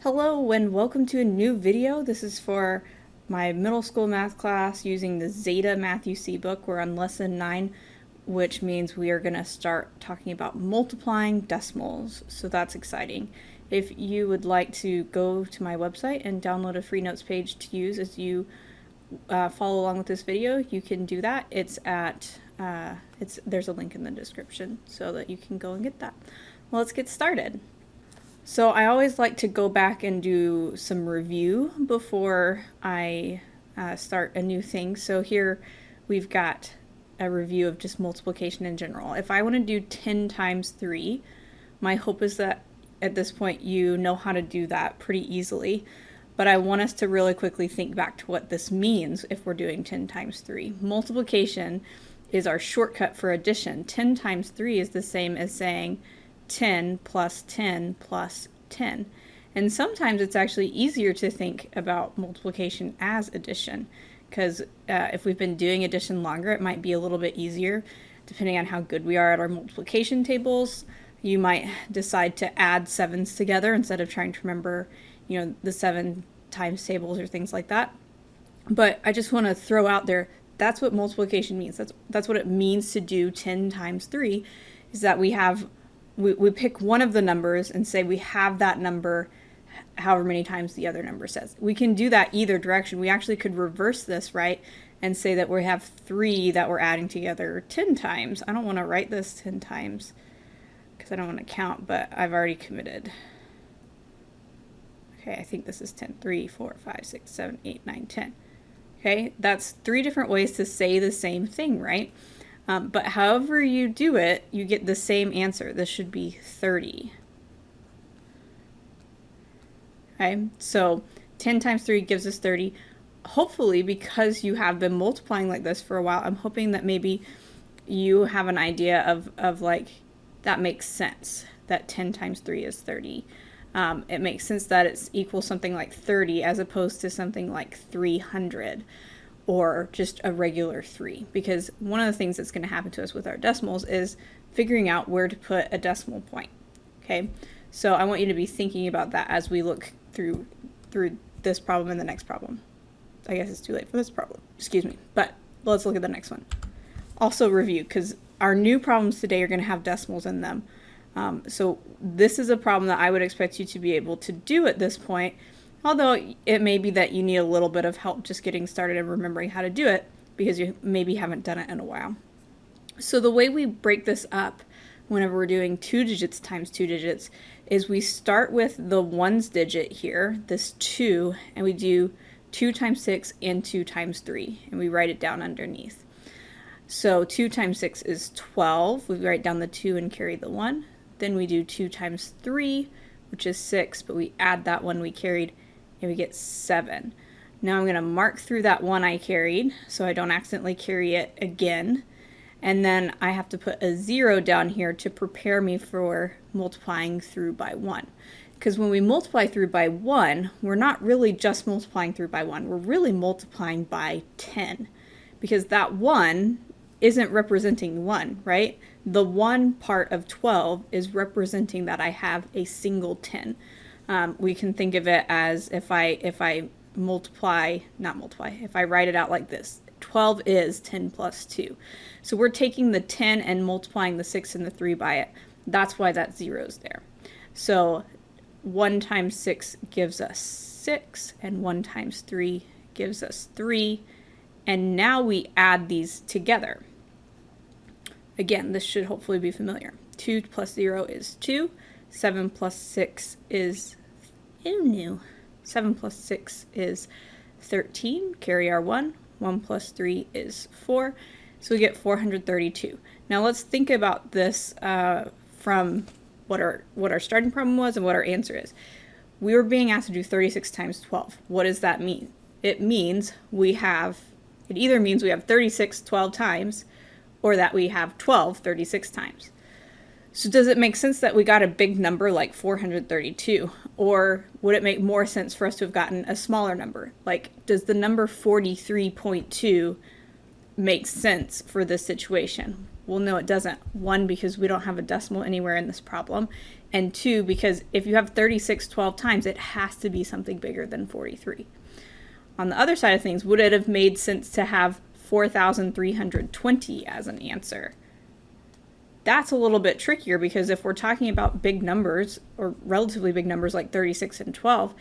Hello and welcome to a new video. This is for my middle school math class using the Zeta Math UC book. We're on lesson 9, which means we are going to start talking about multiplying decimals. So that's exciting. If you would like to go to my website and download a free notes page to use as you follow along with this video, you can do that. It's at there's a link in the description so that you can go and get that. Well, let's get started. So I always like to go back and do some review before I start a new thing. So here we've got a review of just multiplication in general. If I want to do 10 times 3, my hope is that at this point you know how to do that pretty easily. But I want us to really quickly think back to what this means if we're doing 10 times 3. Multiplication is our shortcut for addition. 10 times 3 is the same as saying 10 plus 10 plus 10. And sometimes it's actually easier to think about multiplication as addition, because if we've been doing addition longer, it might be a little bit easier depending on how good we are at our multiplication tables. You might decide to add 7s together instead of trying to remember, the 7 times tables or things like that. But I just want to throw out there, that's what multiplication means. That's what it means to do 10 times 3, is that we pick one of the numbers and say we have that number however many times the other number says. We can do that either direction. We actually could reverse this, right, and say that we have 3 that we're adding together 10 times. I don't want to write this 10 times because I don't want to count, but I've already committed. Okay, I think this is 10. 3, 4, 5, 6, 7, 8, 9, 10. Okay, that's 3 different ways to say the same thing, right? But however you do it, you get the same answer. This should be 30. Okay, so 10 times 3 gives us 30. Hopefully, because you have been multiplying like this for a while, I'm hoping that maybe you have an idea of like, that makes sense, that 10 times 3 is 30. It makes sense that it's equal something like 30 as opposed to something like 300. Or just a regular 3, because one of the things that's going to happen to us with our decimals is figuring out where to put a decimal point. Okay, so I want you to be thinking about that as we look through this problem and the next problem. I guess it's too late for this problem, excuse me, but let's look at the next one. Also review, because our new problems today are going to have decimals in them. So this is a problem that I would expect you to be able to do at this point. Although it may be that you need a little bit of help just getting started and remembering how to do it because you maybe haven't done it in a while. So the way we break this up whenever we're doing 2 digits times 2 digits is we start with the ones digit here, this 2, and we do 2 times 6 and 2 times 3, and we write it down underneath. So 2 times 6 is 12. We write down the 2 and carry the 1. Then we do 2 times 3, which is 6, but we add that 1 we carried, and we get 7. Now I'm going to mark through that 1 I carried so I don't accidentally carry it again. And then I have to put a 0 down here to prepare me for multiplying through by 1. Because when we multiply through by 1, we're not really just multiplying through by 1. We're really multiplying by 10. Because that 1 isn't representing 1, right? The 1 part of 12 is representing that I have a single 10. We can think of it as if I write it out like this, 12 is 10 plus 2. So we're taking the 10 and multiplying the 6 and the 3 by it. That's why that 0 is there. So 1 times 6 gives us 6, and 1 times 3 gives us 3. And now we add these together. Again, this should hopefully be familiar. 2 plus 0 is 2. 7 plus 6 is 7 plus 6 is 13. Carry our 1. 1 plus 3 is 4. So we get 432. Now let's think about this from what our starting problem was and what our answer is. We were being asked to do 36 times 12. What does that mean? It either means we have 36 12 times, or that we have 12 36 times. So does it make sense that we got a big number like 432? Or would it make more sense for us to have gotten a smaller number? Like, does the number 43.2 make sense for this situation? Well, no, it doesn't. 1, because we don't have a decimal anywhere in this problem. And 2, because if you have 36 12 times, it has to be something bigger than 43. On the other side of things, would it have made sense to have 4,320 as an answer? That's a little bit trickier, because if we're talking about big numbers, or relatively big numbers like 36 and 12,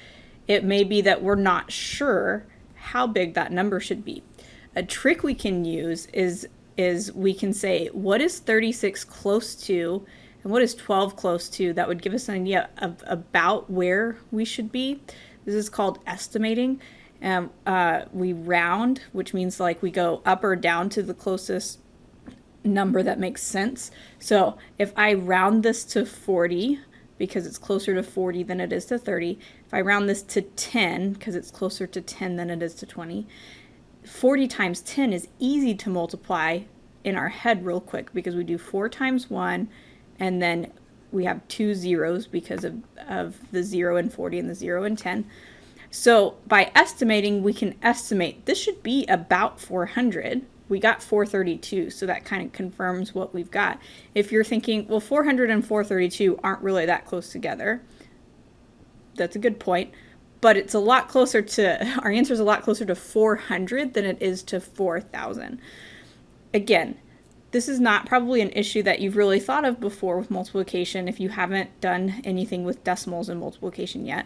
it may be that we're not sure how big that number should be. A trick we can use is we can say, what is 36 close to and what is 12 close to? That would give us an idea of about where we should be. This is called estimating. We round, which means like we go up or down to the closest number that makes sense. So if I round this to 40, because it's closer to 40 than it is to 30, if I round this to 10, because it's closer to 10 than it is to 20, 40 times 10 is easy to multiply in our head real quick, because we do 4 times 1, and then we have 2 zeros because of the 0 and 40 and the 0 and 10. So by estimating, we can estimate this should be about 400. We got 432, so that kind of confirms what we've got. If you're thinking, well, 400 and 432 aren't really that close together, that's a good point. But it's a lot closer to, our answer is a lot closer to 400 than it is to 4,000. Again, this is not probably an issue that you've really thought of before with multiplication if you haven't done anything with decimals and multiplication yet.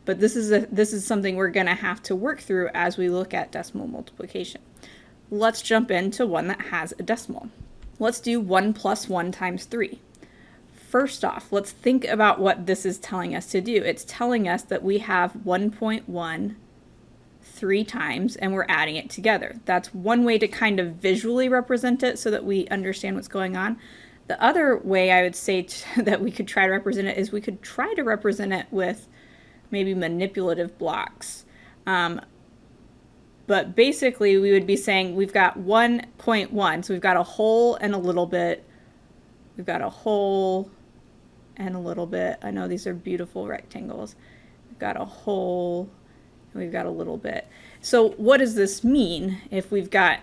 But this is something we're going to have to work through as we look at decimal multiplication. Let's jump into one that has a decimal. Let's do 1 plus 1 times 3. First off, let's think about what this is telling us to do. It's telling us that we have 1.1 3 times, and we're adding it together. That's one way to kind of visually represent it so that we understand what's going on. The other way I would say that we could try to represent it is we could try to represent it with maybe manipulative blocks. But basically, we would be saying we've got 1.1, so we've got a whole and a little bit. We've got a whole and a little bit. I know these are beautiful rectangles. We've got a whole and we've got a little bit. So what does this mean if we've got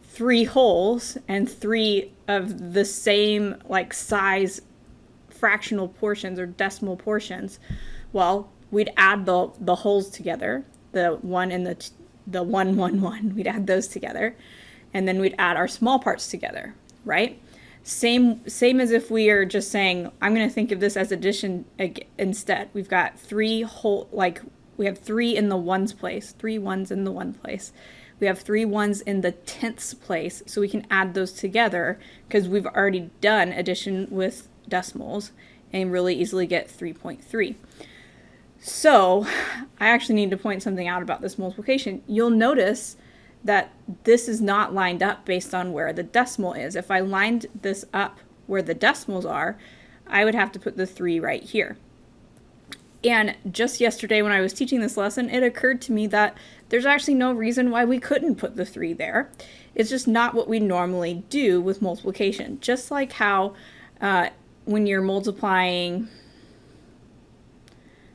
3 wholes and 3 of the same like size fractional portions or decimal portions? Well, we'd add the wholes together, the 1 and the 1, 1, 1. We'd add those together, and then we'd add our small parts together, right? Same as if we are just saying, I'm going to think of this as addition instead. We've got 3 whole, like we have 3 in the ones place, 3 ones in the one place. We have 3 ones in the tenths place, so we can add those together because we've already done addition with decimals and really easily get 3.3. So I actually need to point something out about this multiplication. You'll notice that this is not lined up based on where the decimal is. If I lined this up where the decimals are, I would have to put the 3 right here. And just yesterday when I was teaching this lesson, it occurred to me that there's actually no reason why we couldn't put the 3 there. It's just not what we normally do with multiplication. Just like how when you're multiplying,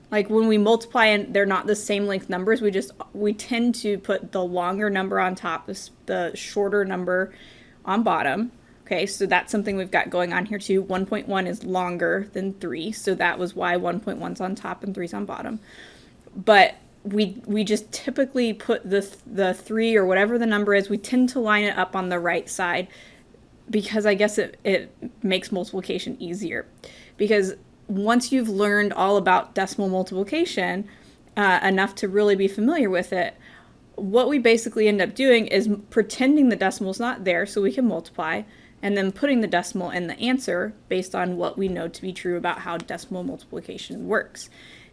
like when we multiply and they're not the same length numbers, we tend to put the longer number on top, the shorter number on bottom. Okay, so that's something we've got going on here too. 1.1 is longer than 3, so that was why 1.1's on top and 3's on bottom. But we just typically put the 3 or whatever the number is, we tend to line it up on the right side because I guess it makes multiplication easier. Because once you've learned all about decimal multiplication enough to really be familiar with it, what we basically end up doing is pretending the decimal's not there so we can multiply, and then putting the decimal in the answer based on what we know to be true about how decimal multiplication works.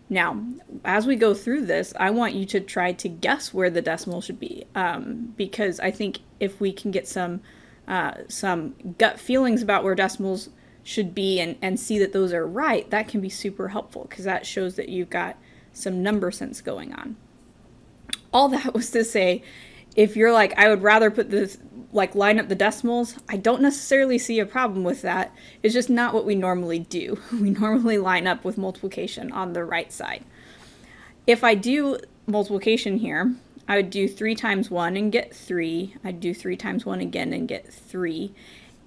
Now, as we go through this, I want you to try to guess where the decimal should be, because I think if we can get some gut feelings about where decimals should be and see that those are right, that can be super helpful because that shows that you've got some number sense going on. All that was to say, if you're like, I would rather put this, like line up the decimals, I don't necessarily see a problem with that. It's just not what we normally do. We normally line up with multiplication on the right side. If I do multiplication here, I would do 3 times 1 and get 3. I'd do 3 times 1 again and get 3.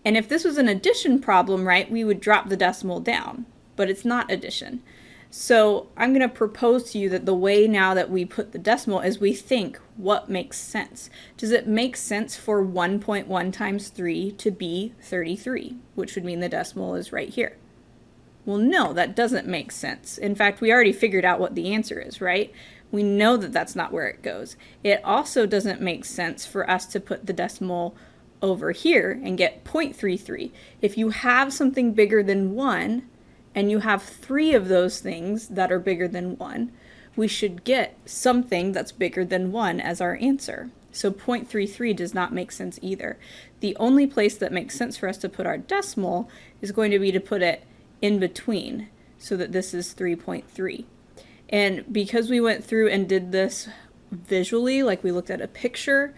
And if this was an addition problem, right, we would drop the decimal down, but it's not addition. So I'm going to propose to you that the way now that we put the decimal is we think what makes sense. Does it make sense for 1.1 times 3 to be 33, which would mean the decimal is right here? Well, no, that doesn't make sense. In fact, we already figured out what the answer is, right? We know that that's not where it goes. It also doesn't make sense for us to put the decimal over here and get 0.33. If you have something bigger than 1, and you have 3 of those things that are bigger than 1, we should get something that's bigger than 1 as our answer. So 0.33 does not make sense either. The only place that makes sense for us to put our decimal is going to be to put it in between, so that this is 3.3. And because we went through and did this visually, like we looked at a picture,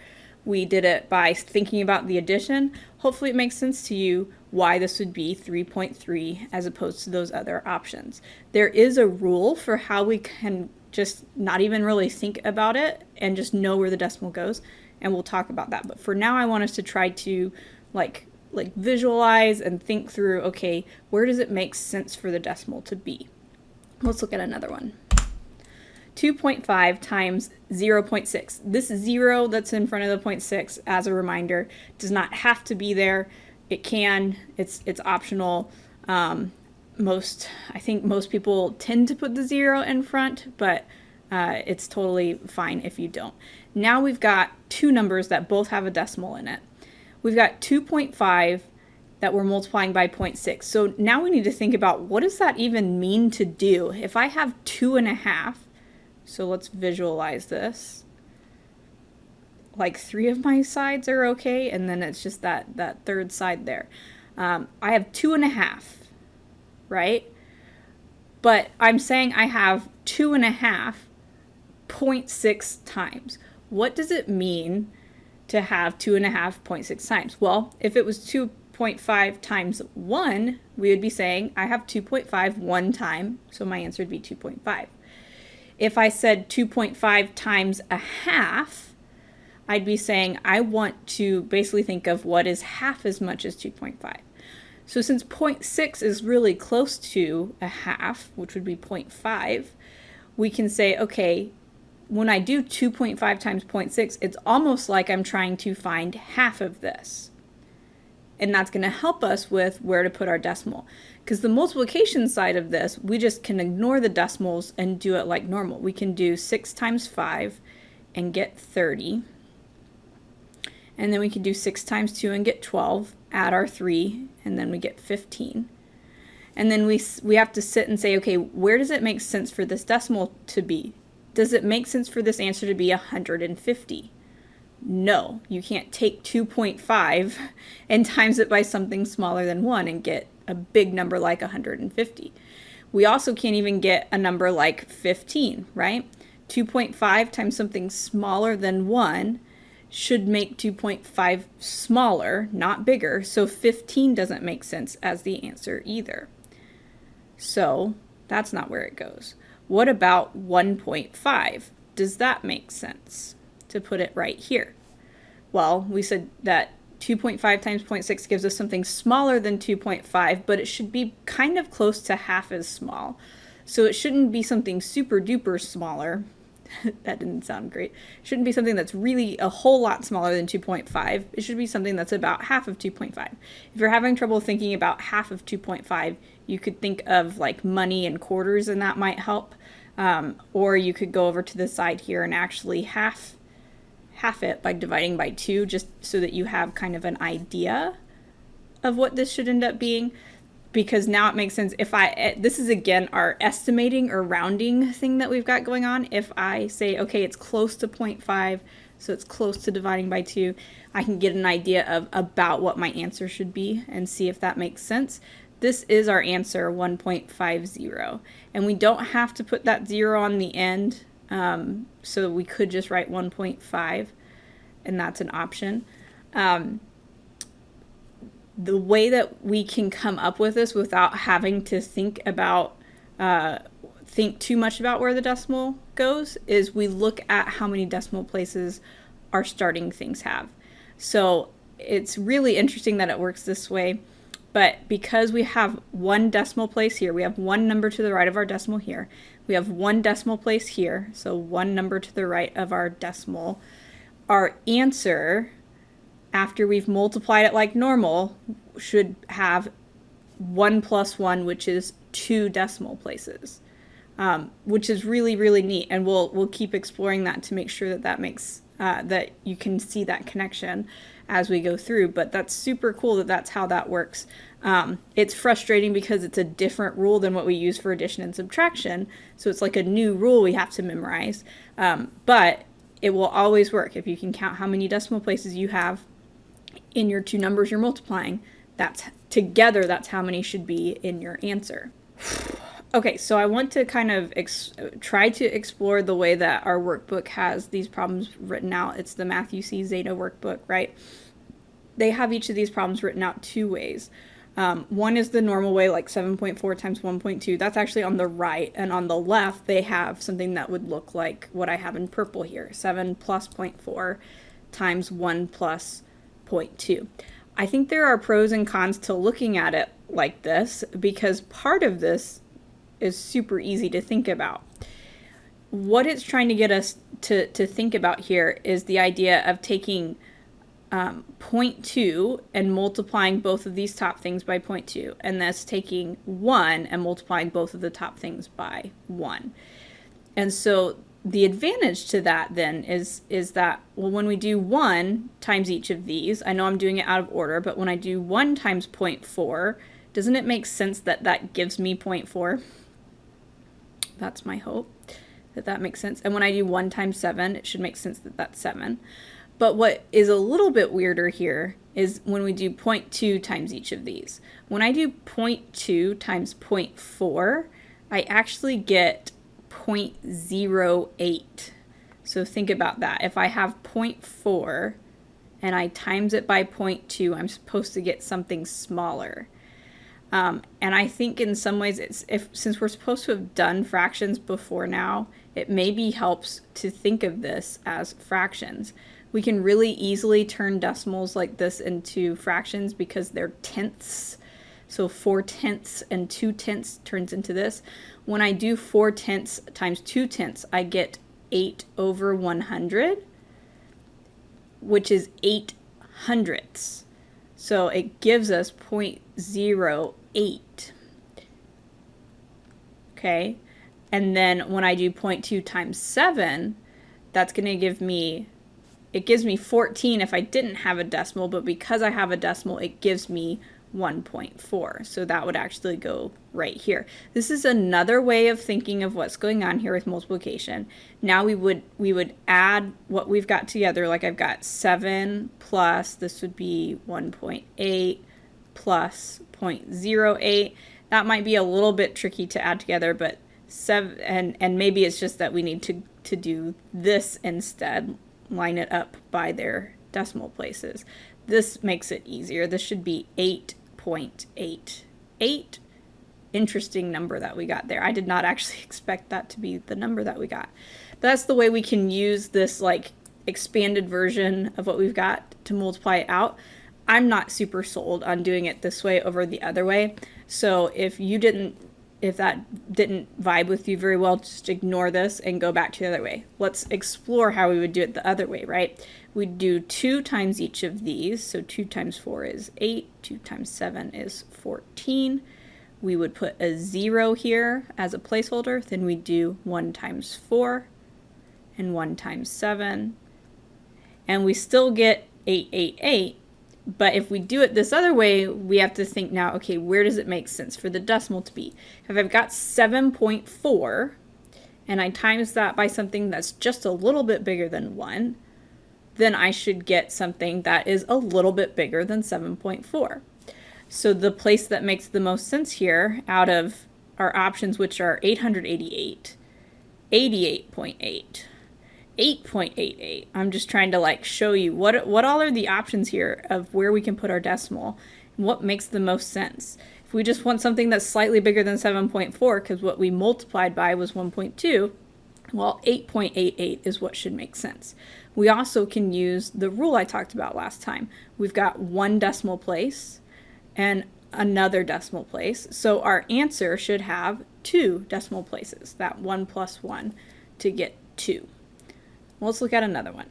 we did it by thinking about the addition, hopefully it makes sense to you why this would be 3.3 as opposed to those other options. There is a rule for how we can just not even really think about it and just know where the decimal goes, and we'll talk about that. But for now, I want us to try to like visualize and think through, okay, where does it make sense for the decimal to be? Let's look at another one. 2.5 times 0.6. This 0 that's in front of the 0.6, as a reminder, does not have to be there. It can. It's optional. I think most people tend to put the 0 in front, but it's totally fine if you don't. Now we've got two numbers that both have a decimal in it. We've got 2.5 that we're multiplying by 0.6. So now we need to think about, what does that even mean to do? If I have 2.5, so let's visualize this. Like 3 of my sides are okay, and then it's just that third side there. I have 2.5, right? But I'm saying I have 2.5 0.6 times. What does it mean to have 2.5 0.6 times? Well, if it was 2.5 times 1, we would be saying I have 2.5 one time, so my answer would be 2.5. If I said 2.5 times a half, I'd be saying I want to basically think of what is half as much as 2.5. So since 0.6 is really close to a half, which would be 0.5, we can say, okay, when I do 2.5 times 0.6, it's almost like I'm trying to find half of this. And that's going to help us with where to put our decimal. Because the multiplication side of this, we just can ignore the decimals and do it like normal. We can do 6 times 5 and get 30. And then we can do 6 times 2 and get 12, add our 3, and then we get 15. And then we have to sit and say, okay, where does it make sense for this decimal to be? Does it make sense for this answer to be 150? No, you can't take 2.5 and times it by something smaller than 1 and get a big number like 150. We also can't even get a number like 15, right? 2.5 times something smaller than 1 should make 2.5 smaller, not bigger, so 15 doesn't make sense as the answer either. So that's not where it goes. What about 1.5? Does that make sense to put it right here? Well, we said that 2.5 times 0.6 gives us something smaller than 2.5, but it should be kind of close to half as small. So it shouldn't be something super duper smaller. That didn't sound great. It shouldn't be something that's really a whole lot smaller than 2.5. It should be something that's about half of 2.5. If you're having trouble thinking about half of 2.5, you could think of like money and quarters, and that might help. Or you could go over to the side here and actually half it by dividing by 2, just so that you have kind of an idea of what this should end up being. Because now it makes sense if this is again our estimating or rounding thing that we've got going on. If I say, okay, it's close to 0.5, so it's close to dividing by 2, I can get an idea of about what my answer should be and see if that makes sense. This is our answer, 1.50. And we don't have to put that 0 on the end, so we could just write 1.5, and that's an option. The way that we can come up with this without having to think too much about where the decimal goes is we look at how many decimal places our starting things have. So it's really interesting that it works this way. But because we have one decimal place here, we have one number to the right of our decimal here, we have one decimal place here, so one number to the right of our decimal, our answer, after we've multiplied it like normal, should have 1 plus 1, which is 2 decimal places, which is really, really neat. And we'll keep exploring that to make sure that that makes that you can see that connection as we go through. But that's super cool that that's how that works. It's frustrating because it's a different rule than what we use for addition and subtraction. So it's like a new rule we have to memorize. But it will always work. If you can count how many decimal places you have in your two numbers you're multiplying, that's together, that's how many should be in your answer. Okay, so I want to kind of try to explore the way that our workbook has these problems written out. It's the Math UC Zeta workbook, right? They have each of these problems written out two ways. One is the normal way, like 7.4 times 1.2. That's actually on the right. And on the left, they have something that would look like what I have in purple here, 7 plus 0.4 times 1 plus 0.2. I think there are pros and cons to looking at it like this, because part of this is super easy to think about. What it's trying to get us to think about here is the idea of taking 0.2 and multiplying both of these top things by 0.2, and that's taking 1 and multiplying both of the top things by 1. And so the advantage to that then is that, well, when we do 1 times each of these, I know I'm doing it out of order, but when I do 1 times 0.4, doesn't it make sense that that gives me 0.4? That's my hope, that that makes sense. And when I do 1 times 7, it should make sense that that's 7. But what is a little bit weirder here is when we do 0.2 times each of these. When I do 0.2 times 0.4, I actually get 0.08. So think about that. If I have 0.4 and I times it by 0.2, I'm supposed to get something smaller. And I think in some ways, since we're supposed to have done fractions before now, it maybe helps to think of this as fractions. We can really easily turn decimals like this into fractions because they're tenths. So 4/10 and 2/10 turns into this. When I do 4/10 times 2/10, I get 8 over 100, which is 8 hundredths. So it gives us 0.08. Okay, and then when I do 0.2 times 7, that's going to give me, it gives me 14 if I didn't have a decimal, but because I have a decimal, it gives me 1.4. So that would actually go right here. This is another way of thinking of what's going on here with multiplication. Now we would add what we've got together. Like I've got 7 plus, this would be 1.8 plus 0.08. That might be a little bit tricky to add together, but 7, and maybe it's just that we need to do this instead, line it up by their decimal places. This makes it easier. This should be 8.88. Interesting number that we got there. I did not actually expect that to be the number that we got. But that's the way we can use this like expanded version of what we've got to multiply it out. I'm not super sold on doing it this way over the other way. So if that didn't vibe with you very well, just ignore this and go back to the other way. Let's explore how we would do it the other way, right? We'd do 2 times each of these. So 2 times 4 is 8. 2 times 7 is 14. We would put a 0 here as a placeholder. Then we do 1 times 4 and 1 times 7. And we still get 888. But if we do it this other way, we have to think now, okay, where does it make sense for the decimal to be? If I've got 7.4 and I times that by something that's just a little bit bigger than 1, then I should get something that is a little bit bigger than 7.4. So the place that makes the most sense here out of our options, which are 888, 88.8, 8.88. I'm just trying to like show you what all are the options here of where we can put our decimal and what makes the most sense. If we just want something that's slightly bigger than 7.4 because what we multiplied by was 1.2, well, 8.88 is what should make sense. we also can use the rule I talked about last time. We've got one decimal place and another decimal place. So our answer should have two decimal places, that 1 plus 1 to get 2. Well, let's look at another one.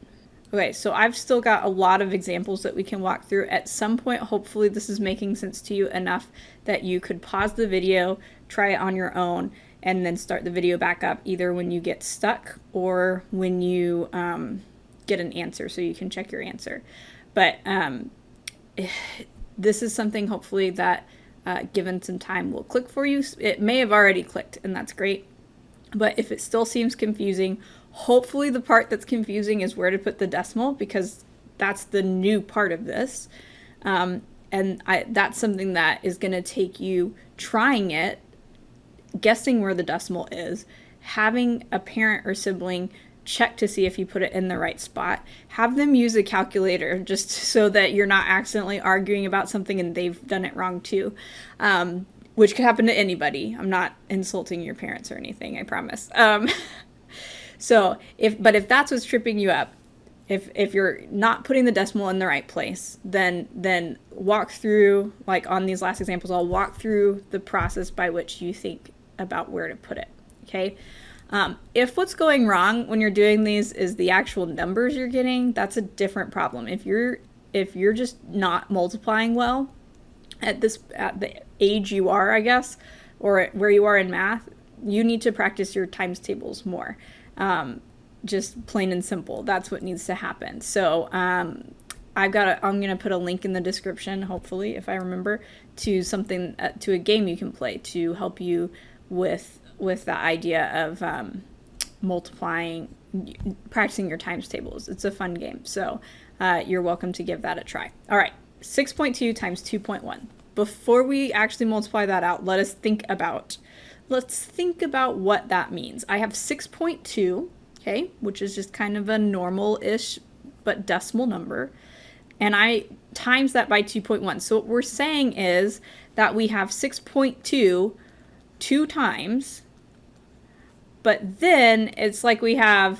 Okay, so I've still got a lot of examples that we can walk through. At some point, hopefully this is making sense to you enough that you could pause the video, try it on your own, and then start the video back up either when you get stuck or when you get an answer so you can check your answer. But this is something hopefully that given some time will click for you. It may have already clicked, and that's great. But if it still seems confusing, hopefully the part that's confusing is where to put the decimal, because that's the new part of this. That's something that is going to take you trying it, guessing where the decimal is, having a parent or sibling check to see if you put it in the right spot, have them use a calculator just so that you're not accidentally arguing about something and they've done it wrong too, which could happen to anybody. I'm not insulting your parents or anything, I promise. So if that's what's tripping you up, if you're not putting the decimal in the right place, then walk through, like on these last examples, I'll walk through the process by which you think about where to put it, okay? If what's going wrong when you're doing these is the actual numbers you're getting, that's a different problem. If you're just not multiplying well at the age you are, I guess, or where you are in math, you need to practice your times tables more. Just plain and simple. That's what needs to happen. So I'm going to put a link in the description, hopefully, if I remember, to something, to a game you can play to help you with the idea of multiplying, practicing your times tables. It's a fun game. So you're welcome to give that a try. All right, 6.2 times 2.1. Before we actually multiply that out, let's think about what that means. I have 6.2, okay, which is just kind of a normal-ish but decimal number, and I times that by 2.1. So what we're saying is that we have 6.2 two times, but then it's like we have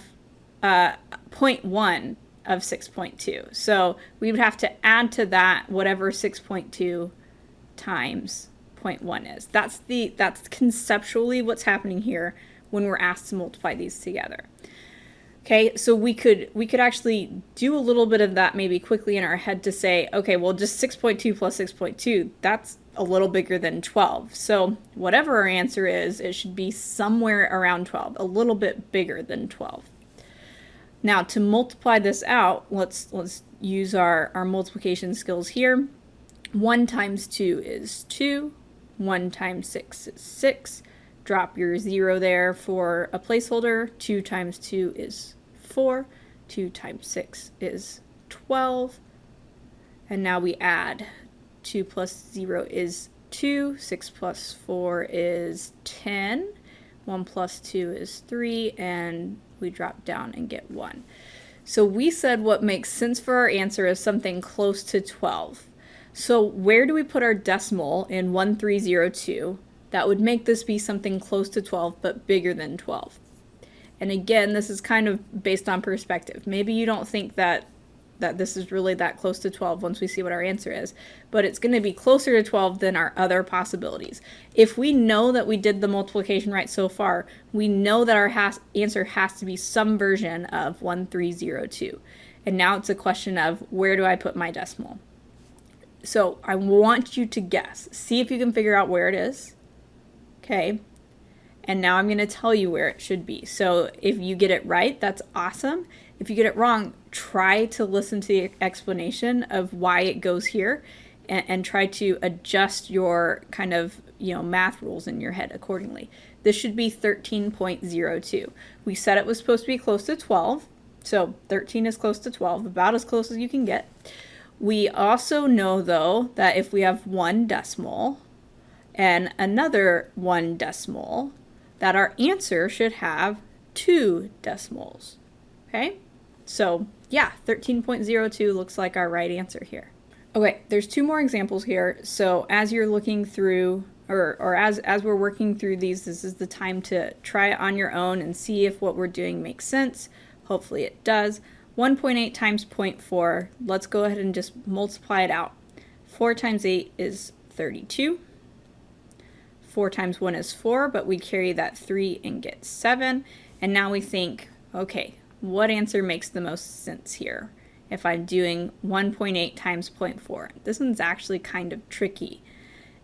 0.1 of 6.2. So we would have to add to that whatever 6.2 times 0.1 is. That's conceptually what's happening here when we're asked to multiply these together. Okay, so we could actually do a little bit of that maybe quickly in our head to say, okay, well, just 6.2 plus 6.2, that's a little bigger than 12. So whatever our answer is, it should be somewhere around 12, a little bit bigger than 12. Now to multiply this out, let's use our multiplication skills here. 1 times 2 is 2. 1 times 6 is 6. Drop your 0 there for a placeholder. 2 times 2 is 4. 2 times 6 is 12. And now we add. 2 plus 0 is 2. 6 plus 4 is 10. 1 plus 2 is 3. And we drop down and get 1. So we said what makes sense for our answer is something close to 12. So where do we put our decimal in 1302? That would make this be something close to 12, but bigger than 12. And again, this is kind of based on perspective. Maybe you don't think that this is really that close to 12 once we see what our answer is, but it's going to be closer to 12 than our other possibilities. If we know that we did the multiplication right so far, we know that our answer has to be some version of 1302. And now it's a question of, where do I put my decimal? So I want you to guess. See if you can figure out where it is. Okay. And now I'm going to tell you where it should be. So if you get it right, that's awesome. If you get it wrong, try to listen to the explanation of why it goes here and try to adjust your kind of, math rules in your head accordingly. This should be 13.02. We said it was supposed to be close to 12. So 13 is close to 12, about as close as you can get. We also know, though, that if we have one decimal and another one decimal, that our answer should have two decimals. Okay? So, yeah, 13.02 looks like our right answer here. Okay, there's two more examples here. So as you're looking through, or as we're working through these, this is the time to try it on your own and see if what we're doing makes sense. Hopefully it does. 1.8 times 0.4, let's go ahead and just multiply it out. 4 times 8 is 32. 4 times 1 is 4, but we carry that 3 and get 7. And now we think, okay, what answer makes the most sense here? If I'm doing 1.8 times 0.4. This one's actually kind of tricky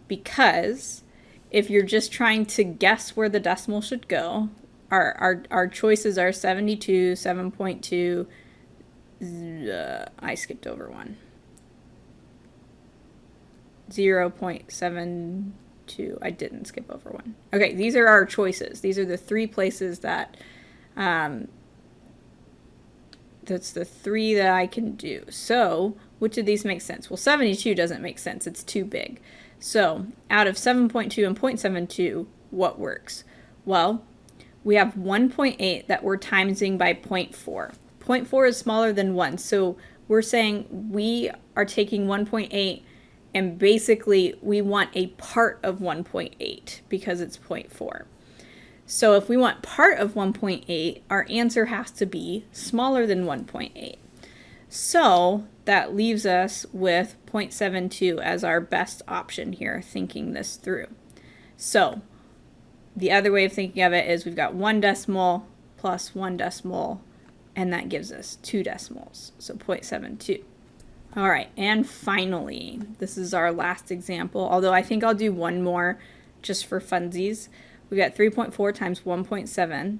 because if you're just trying to guess where the decimal should go, our choices are 72, 7.2, I skipped over one. 0.72, I didn't skip over one. Okay, these are our choices. These are the three places that, that's the three that I can do. So, which of these makes sense? Well, 72 doesn't make sense. It's too big. So, out of 7.2 and 0.72, what works? Well, we have 1.8 that we're timesing by 0.4. 0.4 is smaller than 1, so we're saying we are taking 1.8 and basically we want a part of 1.8 because it's 0.4. So if we want part of 1.8, our answer has to be smaller than 1.8. So that leaves us with 0.72 as our best option here, thinking this through. So the other way of thinking of it is we've got 1 decimal plus 1 decimal, and that gives us 2 decimals, so 0.72. All right, and finally, this is our last example, although I think I'll do one more just for funsies. We've got 3.4 times 1.7,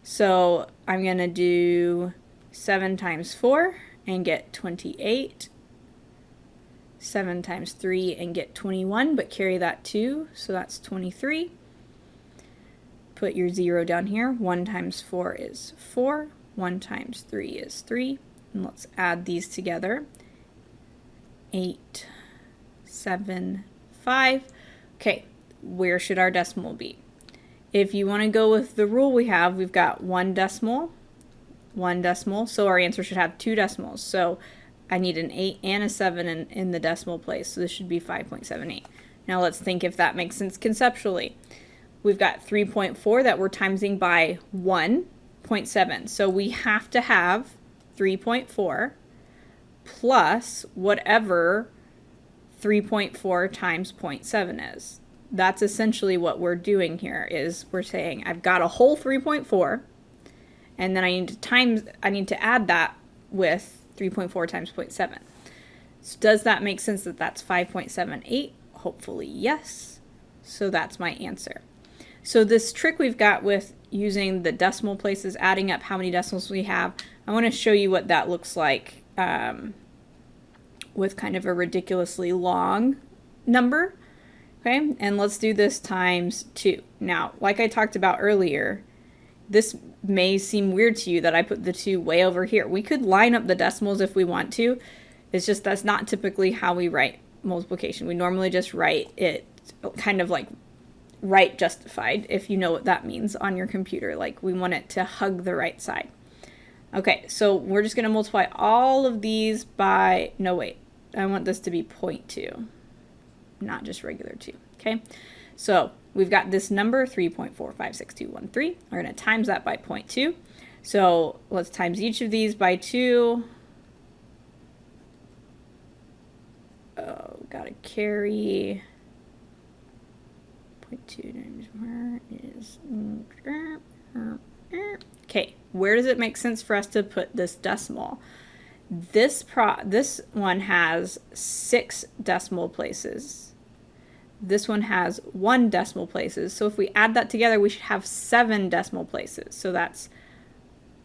so I'm going to do 7 times 4 and get 28. 7 times 3 and get 21, but carry that 2, so that's 23. Put your 0 down here. 1 times 4 is 4. 1 times 3 is 3. And let's add these together. 8, 7, 5. Okay, where should our decimal be? If you want to go with the rule we have, we've got 1 decimal, 1 decimal. So our answer should have 2 decimals. So I need an 8 and a 7 in the decimal place. So this should be 5.78. Now let's think if that makes sense conceptually. We've got 3.4 that we're timesing by 1.7. So we have to have 3.4 plus whatever 3.4 times 0.7 is. That's essentially what we're doing here is we're saying I've got a whole 3.4 and then I need to add that with 3.4 times 0.7. So does that make sense that that's 5.78? Hopefully yes. So that's my answer. So this trick we've got with using the decimal places, adding up how many decimals we have, I want to show you what that looks like with kind of a ridiculously long number. Okay, and let's do this times 2. Now, like I talked about earlier, this may seem weird to you that I put the 2 way over here. We could line up the decimals if we want to. It's just that's not typically how we write multiplication. We normally just write it kind of like right justified, if you know what that means on your computer. Like we want it to hug the right side. Okay, so we're just going to multiply all of these by, no wait, I want this to be 0.2, not just regular 2. Okay, so we've got this number 3.456213. We're going to times that by 0.2. So let's times each of these by 2. Oh, gotta carry 0.2 times where is. Okay, where does it make sense for us to put this decimal? This one has 6 decimal places. This one has 1 decimal places. So if we add that together, we should have 7 decimal places. So that's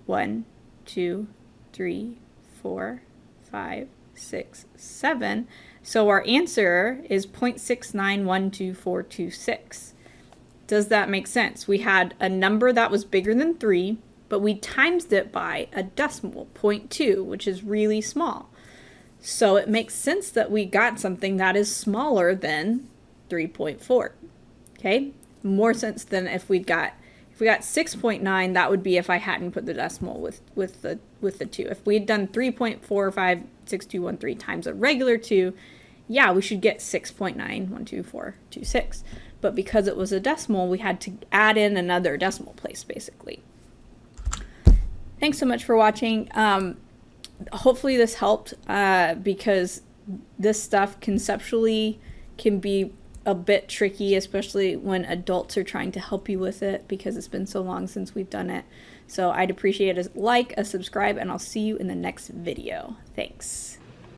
1, 2, 3, 4, 5, 6, 7. So our answer is 0.691246. Does that make sense? We had a number that was bigger than 3, but we times it by a decimal, 0.2, which is really small. So it makes sense that we got something that is smaller than 3.4. Okay? More sense than if we got 6.9, that would be if I hadn't put the decimal with the 2. If we had done 3.456213 times a regular 2, yeah, we should get 6.912426. But because it was a decimal, we had to add in another decimal place, basically. thanks so much for watching. Hopefully this helped, because this stuff conceptually can be a bit tricky, especially when adults are trying to help you with it, because it's been so long since we've done it. So I'd appreciate a like, a subscribe, and I'll see you in the next video. Thanks.